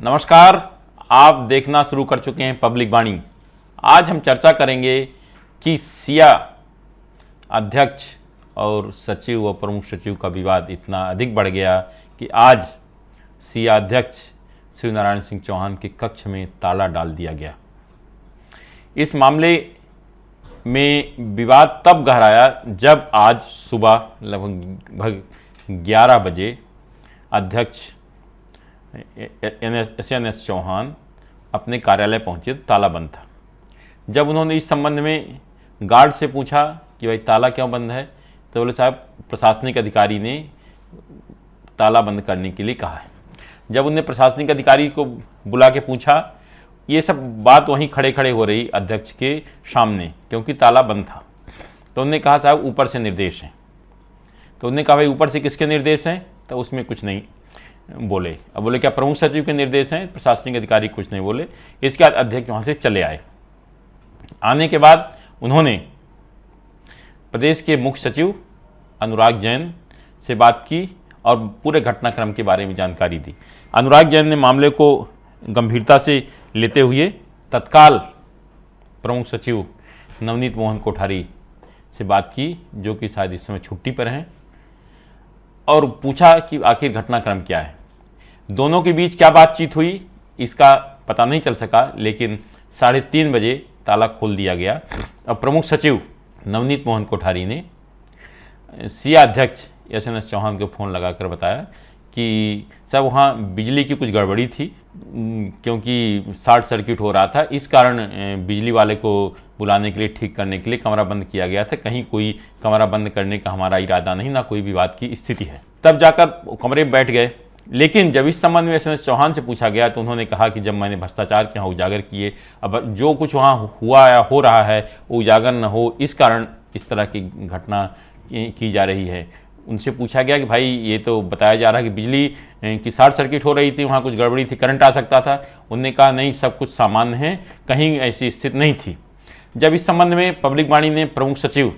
नमस्कार, आप देखना शुरू कर चुके हैं पब्लिक वाणी। आज हम चर्चा करेंगे कि सिया अध्यक्ष और सचिव व प्रमुख सचिव का विवाद इतना अधिक बढ़ गया कि आज सिया अध्यक्ष शिवनारायण सिंह चौहान के कक्ष में ताला डाल दिया गया। इस मामले में विवाद तब गहराया जब आज सुबह लगभग 11 बजे अध्यक्ष एस चौहान अपने कार्यालय पहुंचे तो ताला बंद था। जब उन्होंने इस संबंध में गार्ड से पूछा कि भाई ताला क्यों बंद है, तो बोले साहब प्रशासनिक अधिकारी ने ताला बंद करने के लिए कहा है। जब उन्हें प्रशासनिक अधिकारी को बुला के पूछा, ये सब बात वहीं खड़े खड़े हो रही अध्यक्ष के सामने, क्योंकि ताला बंद था। तो उन्होंने कहा साहब ऊपर से निर्देश हैं। तो उन्होंने कहा भाई ऊपर से किसके निर्देश हैं? तो उसमें कुछ नहीं बोले। अब बोले क्या प्रमुख सचिव के निर्देश हैं? प्रशासनिक अधिकारी कुछ नहीं बोले। इसके बाद अध्यक्ष वहां से चले आए। आने के बाद उन्होंने प्रदेश के मुख्य सचिव अनुराग जैन से बात की और पूरे घटनाक्रम के बारे में जानकारी दी। अनुराग जैन ने मामले को गंभीरता से लेते हुए तत्काल प्रमुख सचिव नवनीत मोहन कोठारी से बात की, जो कि शायद इस समय छुट्टी पर हैं, और पूछा कि आखिर घटनाक्रम क्या है। दोनों के बीच क्या बातचीत हुई इसका पता नहीं चल सका, लेकिन 3:30 बजे ताला खोल दिया गया। और प्रमुख सचिव नवनीत मोहन कोठारी ने सिया अध्यक्ष एस चौहान को फ़ोन लगाकर बताया कि साहब वहाँ बिजली की कुछ गड़बड़ी थी, क्योंकि शॉर्ट सर्किट हो रहा था। इस कारण बिजली वाले को बुलाने के लिए, ठीक करने के लिए कमरा बंद किया गया था। कहीं कोई कमरा बंद करने का हमारा इरादा नहीं, ना कोई विवाद की स्थिति है। तब जाकर कमरे में बैठ गए। लेकिन जब इस संबंध में एस चौहान से पूछा गया तो उन्होंने कहा कि जब मैंने भ्रष्टाचार के यहाँ उजागर किए, अब जो कुछ वहाँ हुआ या हो रहा है वो उजागर न हो, इस कारण इस तरह की घटना की जा रही है। उनसे पूछा गया कि भाई ये तो बताया जा रहा है कि बिजली की शॉर्ट सर्किट हो रही थी, वहाँ कुछ गड़बड़ी थी, करंट आ सकता था। उन्होंने कहा नहीं, सब कुछ सामान्य है, कहीं ऐसी स्थिति नहीं थी। जब इस संबंध में पब्लिक वाणी ने प्रमुख सचिव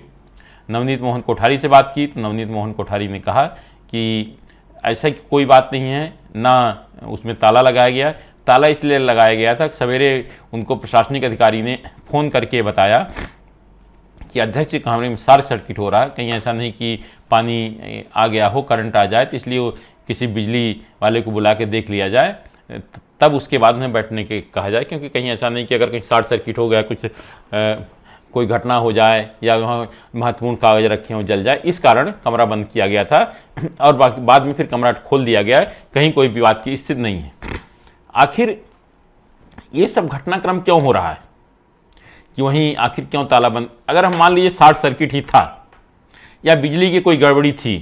नवनीत मोहन कोठारी से बात की तो नवनीत मोहन कोठारी ने कहा कि ऐसा कोई बात नहीं है, ना उसमें ताला लगाया गया। ताला इसलिए लगाया गया था कि सवेरे उनको प्रशासनिक अधिकारी ने फ़ोन करके बताया कि अध्यक्ष के कमरे में शॉर्ट सर्किट हो रहा है, कहीं ऐसा नहीं कि पानी आ गया हो, करंट आ जाए, तो इसलिए किसी बिजली वाले को बुला के देख लिया जाए, तब उसके बाद उन्हें बैठने के कहा जाए, क्योंकि कहीं ऐसा नहीं कि अगर कहीं शॉर्ट सर्किट हो गया, कुछ कोई घटना हो जाए या वहाँ महत्वपूर्ण कागज रखे हों, जल जाए, इस कारण कमरा बंद किया गया था। और बाद में फिर कमरा खोल दिया गया, कहीं कोई विवाद की स्थिति नहीं है। आखिर ये सब घटनाक्रम क्यों हो रहा है कि वहीं आखिर क्यों ताला बंद? अगर हम मान लीजिए शॉर्ट सर्किट ही था या बिजली की कोई गड़बड़ी थी,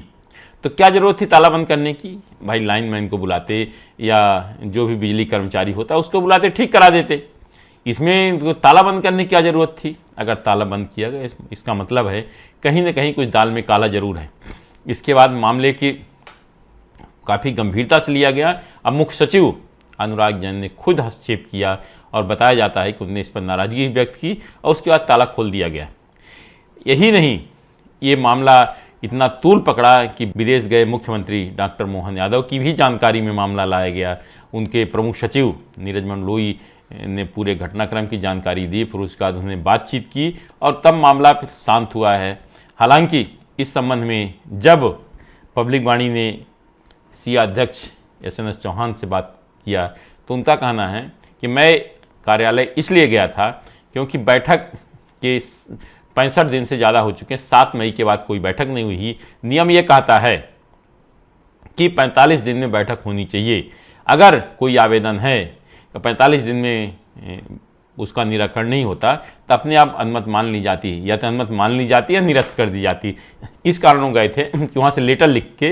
तो क्या जरूरत थी ताला बंद करने की? भाई लाइनमैन को बुलाते या जो भी बिजली कर्मचारी होता है उसको बुलाते, ठीक करा देते। इसमें तो ताला बंद करने की क्या जरूरत थी? अगर ताला बंद किया गया, इसका मतलब है कहीं ना कहीं कुछ दाल में काला जरूर है। इसके बाद मामले की काफ़ी गंभीरता से लिया गया। अब मुख्य सचिव अनुराग जैन ने खुद हस्तक्षेप किया और बताया जाता है कि उन्होंने इस पर नाराजगी व्यक्त की और उसके बाद ताला खोल दिया गया। यही नहीं, ये मामला इतना तूल पकड़ा कि विदेश गए मुख्यमंत्री डॉक्टर मोहन यादव की भी जानकारी में मामला लाया गया। उनके प्रमुख सचिव नीरज मंडलोई ने पूरे घटनाक्रम की जानकारी दी, फिर उसके बाद उन्होंने बातचीत की और तब मामला फिर शांत हुआ है। हालांकि इस संबंध में जब पब्लिक वाणी ने सिया अध्यक्ष एस चौहान से बात किया तो उनका कहना है कि मैं कार्यालय इसलिए गया था क्योंकि बैठक के 65 दिन से ज़्यादा हो चुके हैं, 7 मई के बाद कोई बैठक नहीं हुई। नियम ये कहता है कि 45 दिन में बैठक होनी चाहिए। अगर कोई आवेदन है तो 45 दिन में उसका निराकरण नहीं होता तो अपने आप अनुमति मान ली जाती है, या तो अनुमति मान ली जाती है या निरस्त कर दी जाती। इस कारणों गए थे कि वहाँ से लेटर लिख के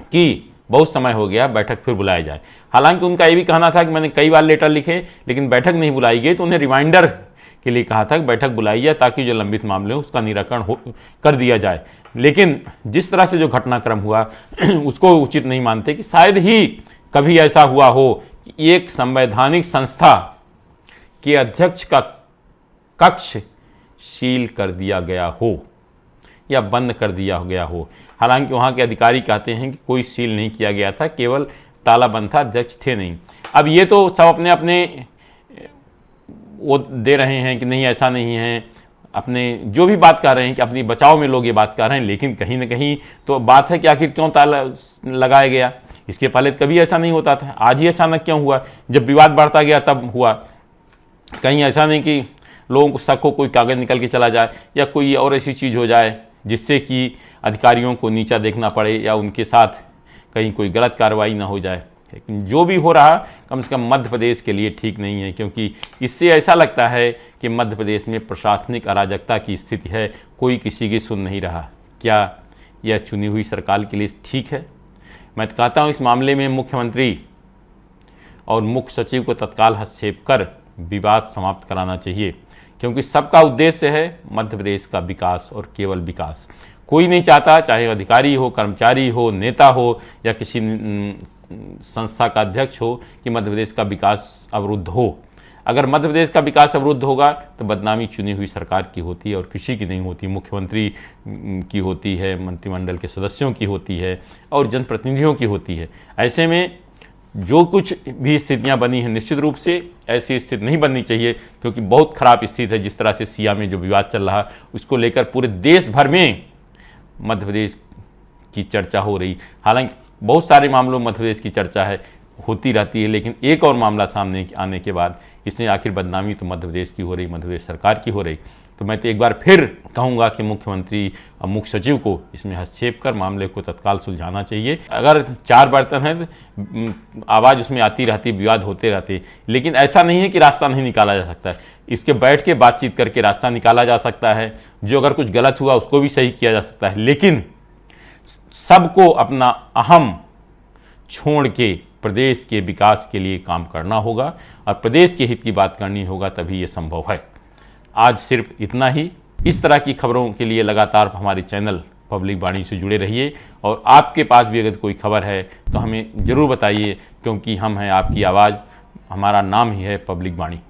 कि बहुत समय हो गया, बैठक फिर बुलाया जाए। हालांकि उनका ये भी कहना था कि मैंने कई बार लेटर लिखे लेकिन बैठक नहीं बुलाई गई, तो उन्हें रिमाइंडर के लिए कहा था कि बैठक बुलाई जाए ताकि जो लंबित मामले हो उसका निराकरण कर दिया जाए। लेकिन जिस तरह से जो घटनाक्रम हुआ उसको उचित नहीं मानते कि शायद ही कभी ऐसा हुआ हो कि एक संवैधानिक संस्था के अध्यक्ष का कक्ष सील कर दिया गया हो या बंद कर दिया गया हो। हालांकि वहाँ के अधिकारी कहते हैं कि कोई सील नहीं किया गया था, केवल ताला बंद था, अध्यक्ष थे नहीं। अब ये तो सब अपने अपने वो दे रहे हैं कि नहीं ऐसा नहीं है, अपने जो भी बात कर रहे हैं कि अपनी बचाव में लोग ये बात कर रहे हैं, लेकिन कहीं ना कहीं तो बात है कि आखिर क्यों ताला लगाया गया। इसके पहले कभी ऐसा नहीं होता था, आज ही अचानक क्यों हुआ? जब विवाद बढ़ता गया तब हुआ। कहीं ऐसा नहीं कि लोगों को शक हो कोई कागज निकल के चला जाए या कोई और ऐसी चीज़ हो जाए जिससे कि अधिकारियों को नीचा देखना पड़े या उनके साथ कहीं कोई गलत कार्रवाई ना हो जाए। लेकिन जो भी हो रहा कम से कम मध्य प्रदेश के लिए ठीक नहीं है, क्योंकि इससे ऐसा लगता है कि मध्य प्रदेश में प्रशासनिक अराजकता की स्थिति है, कोई किसी की सुन नहीं रहा। क्या यह चुनी हुई सरकार के लिए ठीक है? मैं कहता हूँ इस मामले में मुख्यमंत्री और मुख्य सचिव को तत्काल हस्तक्षेप कर विवाद समाप्त कराना चाहिए, क्योंकि सबका उद्देश्य है मध्य प्रदेश का विकास और केवल विकास। कोई नहीं चाहता, चाहे अधिकारी हो, कर्मचारी हो, नेता हो या किसी संस्था का अध्यक्ष हो, कि मध्य प्रदेश का विकास अवरुद्ध हो। अगर मध्य प्रदेश का विकास अवरुद्ध होगा तो बदनामी चुनी हुई सरकार की होती है और किसी की नहीं होती। मुख्यमंत्री की होती है, मंत्रिमंडल के सदस्यों की होती है और जनप्रतिनिधियों की होती है। ऐसे में जो कुछ भी स्थितियां बनी हैं, निश्चित रूप से ऐसी स्थिति नहीं बननी चाहिए, क्योंकि बहुत खराब स्थिति है। जिस तरह से सिया में जो विवाद चल रहा उसको लेकर पूरे देश भर में मध्य प्रदेश की चर्चा हो रही। हालांकि बहुत सारे मामलों में मध्य प्रदेश की चर्चा है, होती रहती है, लेकिन एक और मामला सामने आने के बाद इसने आखिर बदनामी तो मध्य प्रदेश की हो रही, मध्य प्रदेश सरकार की हो रही। तो मैं तो एक बार फिर कहूँगा कि मुख्यमंत्री और मुख्य सचिव को इसमें हस्तक्षेप कर मामले को तत्काल सुलझाना चाहिए। अगर 4 बर्तन है तो आवाज़ उसमें आती रहती, विवाद होते रहते, लेकिन ऐसा नहीं है कि रास्ता नहीं निकाला जा सकता है। इसके बैठ के बातचीत करके रास्ता निकाला जा सकता है। जो अगर कुछ गलत हुआ उसको भी सही किया जा सकता है, लेकिन सबको अपना अहम छोड़ के प्रदेश के विकास के लिए काम करना होगा और प्रदेश के हित की बात करनी होगा, तभी ये संभव है। आज सिर्फ इतना ही। इस तरह की खबरों के लिए लगातार हमारे चैनल पब्लिक वाणी से जुड़े रहिए और आपके पास भी अगर कोई खबर है तो हमें ज़रूर बताइए, क्योंकि हम हैं आपकी आवाज़, हमारा नाम ही है पब्लिक वाणी।